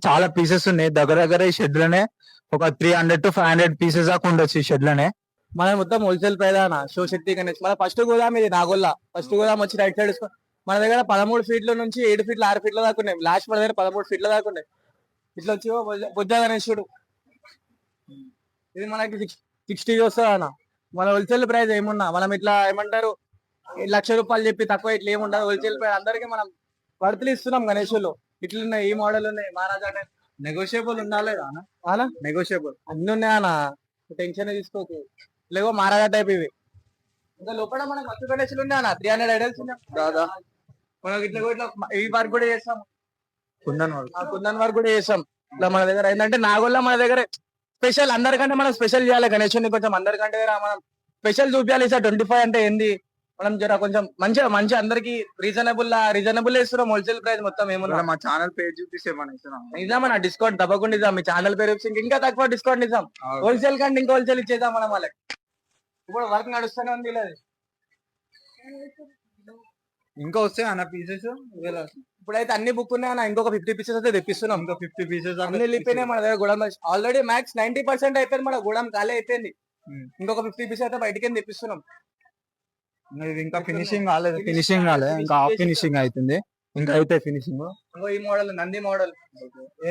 చాలా పీసెస్ ఉన్నాయి. దగ్గర దగ్గర ఈ షెడ్ లోనే ఒక 300 to 500 పీసెస్ దాకా ఉండొచ్చు ఈ షెడ్ లోనే. మన మొత్తం హోల్సేల్ ప్రధాన శివశక్తి గణేష్. మన ఫస్ట్ గోదాం ఇది నాగోల్లా. ఫస్ట్ గోదాం వచ్చి రైట్ సైడ్ మన దగ్గర 13 ఫీట్ల నుంచి 7 ఫీట్ల 6 ఫీట్ల దాకా ఉన్నాయి. లాస్ట్ మన దగ్గర 13 ఫీట్ల దాకా ఉన్నాయి. ఇట్లా వచ్చి బుద్ధ గణేశుడు ఇది మనకి 60 వస్తుంది అన్న. మన హోల్సేల్ ప్రైస్ ఏమున్నా మనం ఇట్లా ఏమంటారు ₹1,00,000 చెప్పి తక్కువ ఇట్లా ఏముండదు. హోల్సేల్ ప్రైస్ అందరికి మనం వర్తులు ఇస్తున్నాం గణేశులు. ఇట్లున్నాయి, ఈ మోడల్ ఉన్నాయి. మహారాజా నెగోషియబుల్ ఉండాలి అలా నెగోషియబుల్ అన్ని ఉన్నాయన్న. టెన్షన్ తీసుకోకు. లేవో మహారాజా టైప్ ఇవి. ఇంకా లోపల మనకు మస్తు గణేశులు ఉన్నాయి అన్న. 300 ఐడల్స్ ఉన్నాయి దాదా. మనం ఇట్లా ఇట్లా ఈ వర్క్ కూడా చేస్తాం. కుందన్ వర్క్ కూడా చేస్తాం. ఇట్లా మన దగ్గర ఏంటంటే నాగోల్లా మన దగ్గర స్పెషల్. అందరికంటే మనం స్పెషల్ చేయాలి గణేశుని. కొంచెం అందరికంటే మనం స్పెషల్ చూపించాలి. సార్ 25 అంటే ఏంది మనం జర కొంచెం మంచిగా అందరికి రీజనబుల్ ఇస్తున్నాం. హోల్సేల్ ప్రైస్ మొత్తం ఏమన్నా మా ఛానల్ పేజ్ చూపిస్తే నిజామన్నా డిస్కౌంట్ తప్పకుండా ఇద్దాం. మీ ఛానల్ పేరు ఇంకా తక్కువ డిస్కౌంట్ ఇద్దాం. హోల్సేల్ కంటే ఇంకా హోల్సేల్ ఇచ్చేద్దాం మనం వాళ్ళకి. ఇప్పుడు వర్క్ నడుస్తూనే ఉంది. లేదు ఇంకా వస్తాయి అన్న పీసెస్. ఇప్పుడైతే అన్ని బుక్ ఉన్నాయన్న. ఇంకొక 50 పీసెస్ అయితే తెప్పిస్తున్నాం. ఇంకా 50 పీసెస్ అన్ని వెళ్ళిపోయినాయి మన దగ్గర. గూడెం ఆల్రెడీ మ్యాక్స్ 90% అయిపోయింది. మన గూడెం ఖాళీ అయిపోయింది. ఇంకొక 50 పీసెస్ అయితే బయటికి తెప్పిస్తున్నాం. ఇంకా ఫినిషింగ్ కాలేదు. ఇంకా హాఫ్ ఫినిషింగ్ అవుతుంది. ఇంకా అయితే ఫినిషింగ్. ఈ మోడల్ నంది మోడల్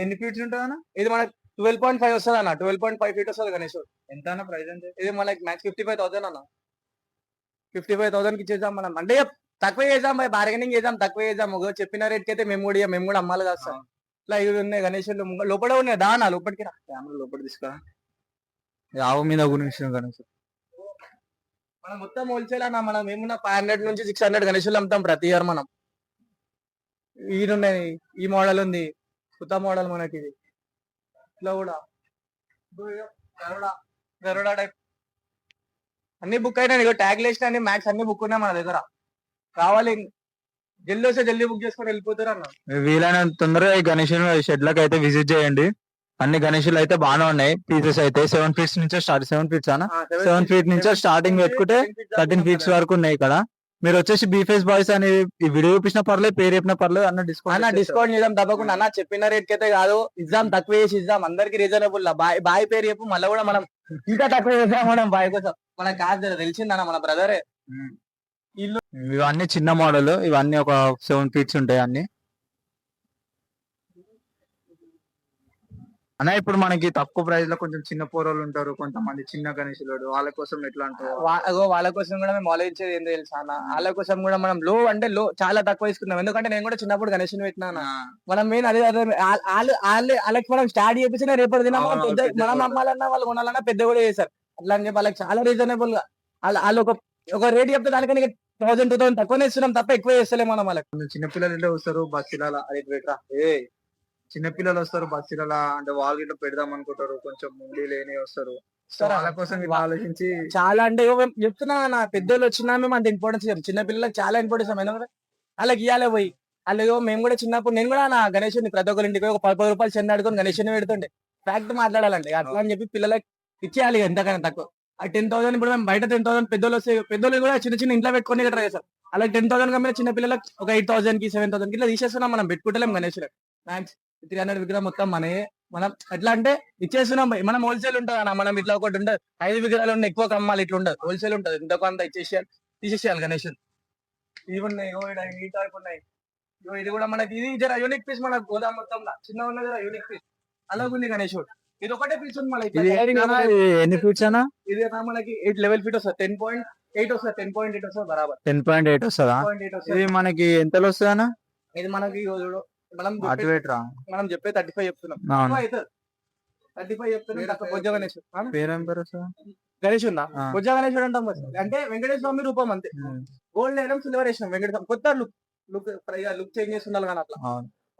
ఎన్ని ఫీట్స్ ఉంటుంది? ఇది మనకి 12.5 వస్తుంది అన్న. 12.5 ఫీట్ వస్తుంది గణేష్. ఎంత అన్న ప్రైస్? అంటే ఇది మనకి మ్యాక్స్ 55,000 అన్న. 55,000 కి ఇచ్చేద్దాం మనం. అంటే తక్కువ చేద్దాం, బార్గెనింగ్ చేద్దాం, తక్కువ చేద్దాం. చెప్పిన రేట్ కి అయితే మేము కూడా అమ్మాలి కదా సార్. ఇట్లా ఇవి ఉన్నాయి గణేష్. లోపల ఉన్నాయి దానా. లోపలికి కెమెరా లోపల తీసుకురా. ఆవు మీద గురించి గణేష్ మనం మొత్తం హోల్సేల్ అన్న. మనం ఏమున్నా 500 నుంచి 600 గణేషులు అమ్ముతాం ప్రతి ఇయర్ మనం. ఉన్నాయి, ఈ మోడల్ ఉంది, కొత్త మోడల్ మనకి. ఇది ఇట్లా కూడా గరుడా టైప్ అన్ని బుక్ అయినా. ట్యాగ్ లిస్ట్ అన్ని మ్యాక్స్ అన్ని బుక్ ఉన్నాయి మన దగ్గర. కావాలి జల్దీ వస్తే జల్దీ బుక్ చేసుకొని వెళ్ళిపోతారు అన్న. వీలైనంత తొందరగా ఈ గణేష్ షెడ్ లకు అయితే విజిట్ చేయండి. అన్ని గణేషులు అయితే బాగానే ఉన్నాయి. పీసెస్ అయితే 7 ఫీట్స్ నుంచి స్టార్ట్. 7 ఫీట్స్ అన్న. 7 ఫీట్ నుంచి స్టార్టింగ్ పెట్టుకుంటే 13 ఫీట్స్ వరకు ఉన్నాయి ఇక్కడ. మీరు వచ్చేసి బీఫేస్ బాయ్స్ అని ఈ వీడియో చూపించిన పర్లేదు, పేరు చెప్పిన పర్లేదు అన్న. డిస్కౌంట్ చేద్దాం తప్పకుండా అన్న. చెప్పిన రేట్ కి అయితే కాదు ఇద్దాం, తక్కువ చేసి ఇద్దాం. అందరికి రీజనబుల్. బాయ్ పేరు చెప్పు మళ్ళీ కూడా మనం ఇంకా తక్కువ చేద్దాం. మనం బాయ్ కోసం మనకు కాదు తెలిసిందన్న. మన బ్రదరే. ఇవన్నీ చిన్న మోడల్. ఇవన్నీ ఒక 7 ఫీట్స్ ఉంటాయి అన్ని అన్న. ఇప్పుడు మనకి తక్కువ ప్రైస్ లో కొంచెం చిన్న పోరోలు ఉంటారు, కొంతమంది చిన్న గణేశులు. వాళ్ళ కోసం ఎట్లా అంటే వాళ్ళ కోసం కూడా మేము ఆలోచించేది ఏం తెలుసా అన్న. వాళ్ళ కోసం కూడా మనం లో చాలా తక్కువ తీసుకున్నాం. ఎందుకంటే నేను కూడా చిన్నప్పుడు గణేశుని పెట్టినా. మనం మెయిన్ అదే వాళ్ళకి మనం స్టార్ట్ చేపించిన రేపటి దిన మనం అమ్మాలన్నా వాళ్ళు కొనాలన్నా పెద్ద కూడా చేశారు. అట్లా అని చెప్పి వాళ్ళకి చాలా రీజనబుల్ గా వాళ్ళు ఒక రేట్ చెప్తే దానికని 1000, 2000 తక్కువనే ఇస్తున్నాం తప్ప ఎక్కువ చేస్తలే మనం. వాళ్ళకి చిన్నపిల్లలు ఇట్లా వస్తారు బస్సుల. చిన్నపిల్లలు వస్తారు బస్సుల అంటే వాళ్ళు ఇట్లా పెడదాం అనుకుంటారు. కొంచెం ముందు లేని వస్తారు. వాళ్ళ కోసం ఆలోచించి చాలా అంటే చెప్తున్నా నా పెద్దోళ్ళు వచ్చినా మేము అంత ఇంపార్టెన్స్ ఇవ్వం. చిన్న పిల్లలకు చాలా ఇంపార్టెన్స్. ఎందుకంటే వాళ్ళకి ఇవ్వాలి పోయి. అలాగే మేము కూడా చిన్నప్పుడు నేను కూడా నా గణేశుని ప్రతి ఒక్కరి ఇంటికి ఒక 10 రూపాయలు చెంద ఆడుకొని గణేశుని పెడుతుండే. ఫ్యాక్ట్ మాట్లాడాలంటే అట్లా అని చెప్పి పిల్లలకి ఇచ్చేయాలి ఎంతకైనా తక్కువ. ఆ 10,000 ఇప్పుడు మేము బయట 10,000 పెద్దోళ్ళు వస్తే పెద్దోళ్ళు కూడా చిన్న ఇంట్లో పెట్టుకొని ట్రై చేస్తారు. అలాగే 10,000 కమ్మిన చిన్న పిల్లలకు ఒక 8,000 కి 7,000 కి ఇట్లా తీసేస్తున్నాం. మనం పెట్టుకుంటలేం గణేశులు. మ్యాక్స్ 300 విగ్రహం మొత్తం మనమే. మనం ఎట్లా అంటే ఇచ్చేస్తున్నాం. మనం హోల్సేల్ ఉంటుంది అన్న. మనం ఇట్లా ఒకటి ఉండదు 5 విగ్రహాలు ఉన్న ఎక్కువ కమ్మాలి ఇట్లా ఉండదు. హోల్సేల్ ఉంటుంది. ఇంతకు అంత తీసేసేయాలి గణేశులు. ఇవి ఉన్నాయి, ఈ టైప్ ఉన్నాయి. ఇది కూడా మనకి ఇది జర యూనిక్ పీస్. మన గోదాం మొత్తం చిన్న ఉన్నది యూనిక్ పీస్. అలాగుంది గణేశుడు. ఇది ఒకటే పీస్ ఉంది మనకి. ఎన్ని ఫీట్స్ అన్న? ఇది మనకి 11 ఫీట్ వస్తుంది. 10.8 వస్తుంది. 10.8 వస్తుంది బరాబర్. 10.8 వస్తుందా? ఇది మనకి ఎంతలో వస్తుంది అన్న? ఇది మనకి మనం చెప్పే 35 చెప్తున్నాం. 35 చెప్తున్నాం. గణేష్ ఉందా? కొజ్జా గణేశుడు అంటాం. అంటే వెంకటేశ్వర స్వామి రూపం అంతే. గోల్డ్ వేయడం, సిల్వర్ వేసినాం. వెంకటేశ్వర కొత్త లుక్ చేంజ్ చేస్తున్నారు కానీ అట్లా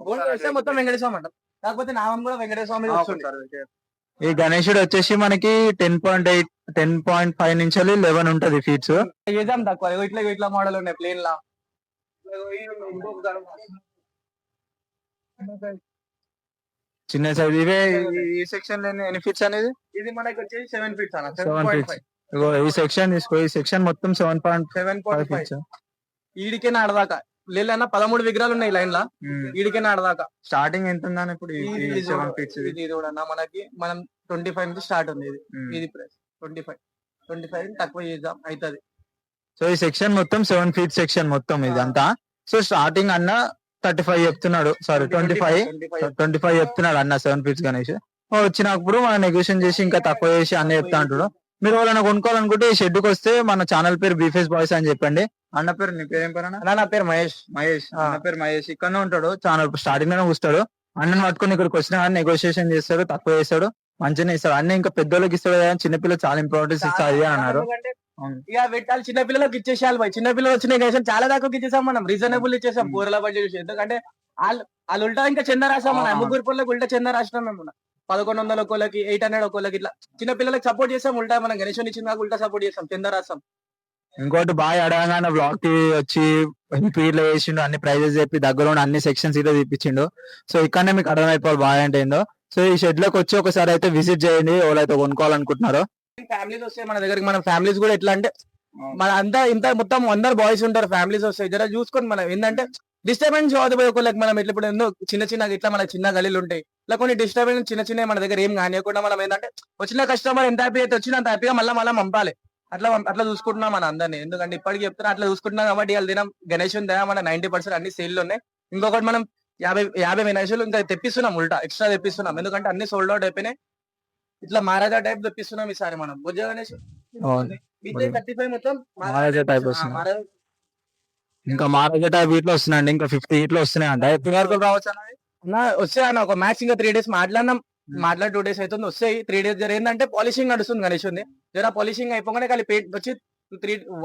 గోల్డ్ వేస్తే మొత్తం వెంకటేశ్వర స్వామి అంటాం. కాకపోతే నామం కూడా వెంకటేశ్వర స్వామి. ఈ గణేశుడు వచ్చేసి మనకి 10.8, 10.5 నుంచి 11 ఉంటది ఫీట్స్. చేద్దాం తక్కువ. ఇట్లా మోడల్ ఉన్నాయి ప్లేన్ లా. చిన్న సైజ్ ఇవే. ఈ సెక్షన్ లో ఎన్ని ఫీట్స్ అనేది? ఇది మనకి వచ్చేసి 7 ఫీట్స్ అన్న. 7 ఫీట్స్. ఈ సెక్షన్ తీసుకో. ఈ సెక్షన్ మొత్తం 7.5 ఫీట్స్. ఈడికే నాడదాకా లేదన్నా 13 విగ్రహాలు ఉన్నాయి లైన్ లా ఈడికే నాడదాకా. స్టార్టింగ్ ఎంత ఉందని ఇప్పుడు ఇది 7 ఫీట్స్ ఇది కూడా అన్న మనకి మనం 25 నుంచి స్టార్ట్ ఉంది ఇది ప్రైస్ 25 తక్కువ చేద్దాం అవుతుంది. సో ఈ సెక్షన్ మొత్తం 7 ఫీట్ సెక్షన్ మొత్తం ఇదంతా. సో స్టార్టింగ్ అన్న 35 చెప్తున్నాడు, సారీ 25 చెప్తున్నాడు అన్న 7 ఫీట్స్ గణేష్. వచ్చినప్పుడు మనం నెగోషియేషన్ చేసి ఇంకా తక్కువ చేసి అన్న చెప్తా అంటాడు. మీరు ఎవరైనా కొనుక్కోవాలనుకుంటే ఈ షెడ్ కి వస్తే మన ఛానల్ పేరు బీఫేస్ బాయ్స్ అని చెప్పండి. అన్న పేరు, నీ పేరు ఏం పేరు అన్న? నా పేరు మహేష్. అన్న పేరు మహేష్. ఇక్కడనే ఉంటాడు, ఛానల్ స్టార్టింగ్ లోనే కూర్స్తాడు. అన్నని పట్టుకొని ఇక్కడికి వచ్చినా కానీ నెగోషియేషన్ చేస్తాడు, తక్కువ చేస్తాడు, మంచిగా ఇస్తాడు. అన్న ఇంకా పెద్దోళ్ళకి ఇస్తాడు కదా, చిన్నపిల్లలు చాలా ఇంపార్టెన్స్ ఇస్తారు అని అన్నారు. ఇక పెట్టాలి చిన్న పిల్లలకు ఇచ్చేసాలి పోయి. చిన్న పిల్లలు వచ్చిన గణేషన్ చాలా తక్కువ ఇచ్చేసాం మనం, రీజనబుల్ ఇచ్చేసాం కూరల బడ్జెట్. ఎందుకంటే వాళ్ళు ఉల్టా ఇంకా చందా రాసాం మన ముగ్గురు పిల్లలకు ఉల్టా చందా రాసినాం మేము. 1100 ఒకళ్ళకి, 800 ఒకళ్ళకి, ఇట్లా చిన్న పిల్లలకి సపోర్ట్ చేసాం. ఉల్టా మనం గణేషన్ ఇచ్చిన ఉల్టా సపోర్ట్ చేసాం, చందా రాసాం. ఇంకోటి బాగా అడగానే బ్లాగ్ టీవీ వచ్చి ఇట్లా వేసిండు, అన్ని ప్రైజెస్ చెప్పి దగ్గర ఉన్న అన్ని సెక్షన్స్ ఇట్లా తీపిచ్చిండు. సో ఇక్కడనే మీకు అర్థమైపోవాలి బాగా అంటే ఏందో. సో ఈ షెడ్ లోకి వచ్చి ఒకసారి అయితే విజిట్ చేయండి ఎవరైతే కొనుక్కోవాలనుకుంటున్నారో. ఫ్యామిలీస్ వస్తాయి మన దగ్గరికి. మన ఫ్యామిలీస్ కూడా ఎట్లా అంటే మన అంతా ఇంత మొత్తం 100 బాయ్స్ ఉంటారు, ఫ్యామిలీస్ వస్తాయి. జర చూసుకొని మనం ఏంటంటే డిస్టర్బెన్స్ అవుతుంది పోయి ఒకళ్ళకి. మనం ఇట్లా ఇప్పుడు ఎందుకు చిన్న ఇట్లా మన చిన్న గలీలు ఉంటాయి, ఇలా కొన్ని డిస్టర్బెన్స్ చిన్న మన దగ్గర ఏం కానియకుండా మనం ఏంటంటే వచ్చిన కస్టమర్ ఎంత హ్యాపీ అయితే వచ్చిన అంత హ్యాపీగా మళ్ళీ పంపాలి. అట్లా చూసుకుంటున్నాం మన అందరినీ. ఎందుకంటే ఇప్పటికి చెప్తున్నా అట్లా చూసుకుంటున్నాం కాబట్టి ఇవాళ దినం గణేష్ మన 90% అన్ని సేల్ ఉన్నాయి. ఇంకొకటి మనం 50 గణేషులు ఇంకా తెప్పిస్తున్నాం, ఉల్టా ఎక్స్ట్రా తెప్పిస్తున్నాం. ఎందుకంటే అన్ని సోల్డ్ అవుట్ అయిపోయినాయి. ఇట్లా మహారాజా టైప్ తెప్పిస్తున్నాం ఈసారి మనం. బుజ్జ గణేష్ 35 మొత్తం మహారాజా టైప్ వస్తుంది. ఇంకా మహారాజా టైప్ వీటిలో వస్తున్నాయండి, ఇంకా 50 వీటిలో వస్తున్నాయి అంట. ఎప్పుడు వరకు రావచ్చు అన్న? వస్తాయి అన్న, ఒక మ్యాక్స్ ఇంకా 3 days మాట్లాడి 2 days అవుతుంది, వస్తాయి. 3 days ఏంటంటే పాలిషింగ్ నడుస్తుంది గణేష్. జర పాలిషింగ్ అయిపోగానే కలిపి పేట్ వచ్చి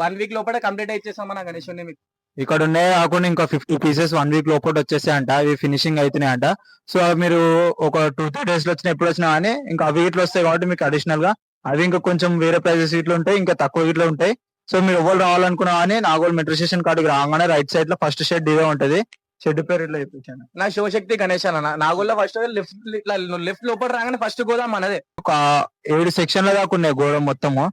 1 week లోపల కంప్లీట్ అయిచేసాం మన గణేష్. మీకు ఇక్కడ ఉన్నాయి కాకుండా ఇంకా 50 పీసెస్ 1 week లోపల వచ్చేసాయి అంట. అవి ఫినిషింగ్ అవుతున్నాయి అంట. సో మీరు ఒక 2-3 days లో వచ్చినా ఎప్పుడు వచ్చినా కానీ ఇంకా అవి ఇట్లా వస్తాయి కాబట్టి మీకు అడిషనల్ గా అవి ఇంకా కొంచెం వేరే ప్రైజెస్ ఇట్లా ఉంటాయి, ఇంకా తక్కువ ఇట్లా ఉంటాయి. సో మీరు ఎవరు రావాలనుకున్నా కానీ నాగోల్ మెట్రో స్టేషన్ కాడికి రాగానే రైట్ సైడ్ లో ఫస్ట్ షెడ్ ఇదే ఉంటది. షెడ్ పేరు ఇట్లా చెప్పించాను, నా శివశక్తి గణేష్ అన్న. నాగోల్లో ఫస్ట్ లెఫ్ట్ లోపల రాగానే ఫస్ట్ గోదాం మనదే. ఒక 7 సెక్షన్ల దాకా ఉన్నాయి గోడం మొత్తము.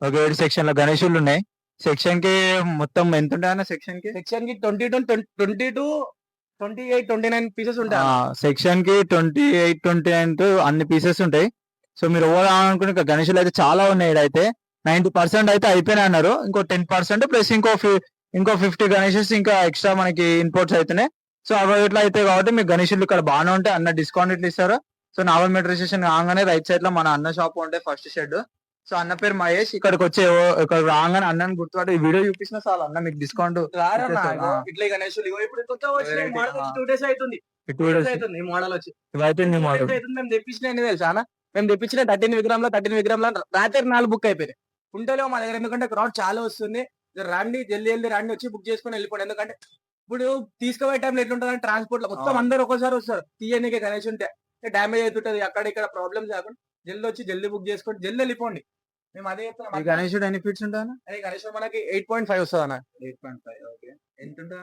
ఒక 7 సెక్షన్ల గణేశులు ఉన్నాయి. సెక్షన్ కి మొత్తం ఎంత ఉంటాయన్న? సెక్షన్ కి 22, 28, 29 పీసెస్ ఉంటాయి. సెక్షన్ కి 28, 29 అన్ని పీసెస్ ఉంటాయి. సో మీరు ఎవరు అనుకునే గణేశులు అయితే చాలా ఉన్నాయి. అయితే 90% అయితే అయిపోయినాయి అన్నారు. ఇంకో 10% ప్లస్ ఇంకో 50 గణేషెస్ ఇంకా ఎక్స్ట్రా మనకి ఇంపోర్ట్స్ అయితేనే. సో అవి ఇట్లా అయితే కాబట్టి మీకు గణేశులు ఇక్కడ బాగానే ఉంటాయి. అన్న డిస్కౌంట్ ఇట్లా ఇస్తారు. సో నావల్ మెట్రో స్టేషన్ రాగానే రైట్ సైడ్ లో మన అన్న షాప్ ఉంటాయి, ఫస్ట్ షెడ్. సో అన్న పేరు మహేష్. ఇక్కడికి వచ్చే ఇక్కడ రాగానే అన్నని గుర్తుపట్టి ఈ వీడియో చూపించిన చాలు అన్న మీకు డిస్కౌంట్. ఇట్లా గణేశులు ఇప్పుడు కొత్త వచ్చిన మోడల్ 2 days అవుతుంది. మోడల్ వచ్చి మేము తెప్పించిన తెలుసా అన్న? మేము తెప్పించిన 13 విగ్రహంలో రాత్రి 4 బుక్ అయిపోయినాయి. ఉంటలేవు మా దగ్గర. ఎందుకంటే క్రౌడ్ చాలా వస్తుంది. రండి జల్దీ రండి, వచ్చి బుక్ చేసుకుని వెళ్ళిపోండి. ఎందుకంటే ఇప్పుడు తీసుకుపోయే టైంలో ఎట్లుంటుంది ట్రాన్స్పోర్ట్ లో మొత్తం అందరూ ఒక్కోసారి వస్తారు. తీయనికే గణేష్ ఉంటే డ్యామేజ్ అవుతుంటది, అక్కడ ఇక్కడ ప్రాబ్లమ్స్ కాకుండా జల్దీ వచ్చి జల్దీ బుక్ చేసుకోండి, జల్దీ వెళ్ళిపోండి. మేము అదే చెప్తాం. గణేషుడు ఎన్ని ఫీట్స్ ఉంటాయన్నా? గణేష్ మనకి 8.5 వస్తుంది అన్న. 8.5 ఎంత ఉంటుంది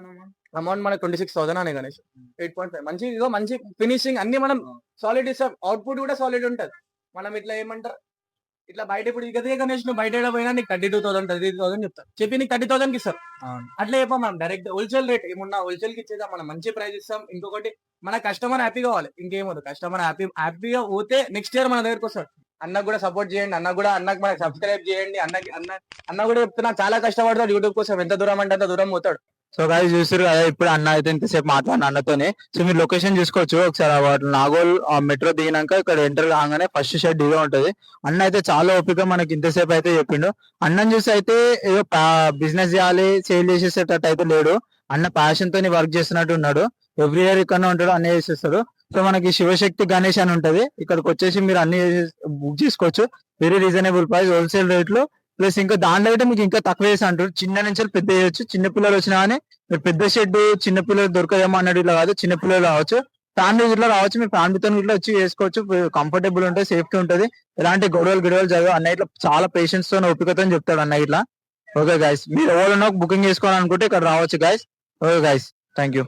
అమౌంట్ మనకి 26,000 అనే గణేష్. 8.5 మంచి ఫినిషింగ్ అన్ని మనం సాలిడ్ ఇస్తాం. అవుట్పుట్ కూడా సాలిడ్ ఉంటది. మనం ఇట్లా ఏమంటారు, ఇట్లా బయట ఇప్పుడు ఇదే గణేష్ నువ్వు బయట పోయినా నీకు 32,000 33,000 చెప్తారు. చెప్పి నీకు 30,000 కి ఇస్తారు. అట్లా చెప్పాం మనం డైరెక్ట్ హోల్సేల్ రేట్ ఏమున్నా హోల్సేల్ కి ఇచ్చేద్దాం. మనం మంచి ప్రైస్ ఇస్తాం. ఇంకొకటి మన కస్టమర్ హ్యాపీ కావాలి, ఇంకేమవుతుంది. కస్టమర్ హ్యాపీగా పోతే నెక్స్ట్ ఇయర్ మన దగ్గరకు వస్తాడు. అన్నకు కూడా సపోర్ట్ చేయండి, అన్నకు మనకు సబ్స్క్రైబ్ చేయండి. అన్న కూడా చెప్తున్నా చాలా కష్టపడతాడు యూట్యూబ్ కోసం. ఎంత దూరం అంటే అంత దూరం పోతాడు. సో గాయస్ చూసారు కదా, ఇప్పుడు అన్న అయితే ఇంతసేపు మాట్లాడిన అన్నతోనే. సో మీరు లొకేషన్ చూసుకోవచ్చు ఒకసారి. నాగోల్ మెట్రో దిగినాక ఇక్కడ ఎంటర్ కాగానే ఫస్ట్ షెడ్ ఇదే ఉంటది. అన్న అయితే చాలా ఓపిక మనకి ఇంతసేపు అయితే చెప్పిండు. అన్నని చూసి అయితే ఏదో బిజినెస్ చేయాలి సేల్ చేసేసేటట్టు అయితే లేడు. అన్న ప్యాషన్ తోని వర్క్ చేస్తున్నట్టు ఉన్నాడు. ఎవ్రీ ఇయర్ ఇక్కడ ఉంటాడు, అన్ని చేసేస్తాడు. సో మనకి శివశక్తి గణేష్ అని ఉంటది. ఇక్కడికి వచ్చేసి మీరు అన్ని బుక్ చేసుకోవచ్చు. వెరీ రీజనబుల్ ప్రైస్, హోల్సేల్ రేట్లు. ప్లస్ ఇంకా దాంట్లో అయితే మీకు ఇంకా తక్కువ చేసి అంటారు. చిన్న నుంచి పెద్ద చేయొచ్చు. చిన్న పిల్లలు వచ్చినా కానీ మీరు పెద్ద షెడ్ చిన్న పిల్లలు దొరకదేమో అన్నట్టు ఇట్లా కాదు, చిన్న పిల్లలు రావచ్చు, ఫ్యామిలీ ఇట్లా రావచ్చు. మీరు ఫ్యామిలీతో ఇట్లా వచ్చి చేసుకోవచ్చు. కంఫర్టబుల్ ఉంటుంది, సేఫ్టీ ఉంటుంది. ఎలాంటి గొడవలు జరగవు. అన్న ఇట్లా చాలా పేషెన్స్ తో ఓపికతో చెప్తాడు అన్న ఇట్లా. ఓకే గైస్, మీరు ఎవరైనా బుకింగ్ చేసుకోవాలనుకుంటే ఇక్కడ రావచ్చు guys. Okay guys, thank you.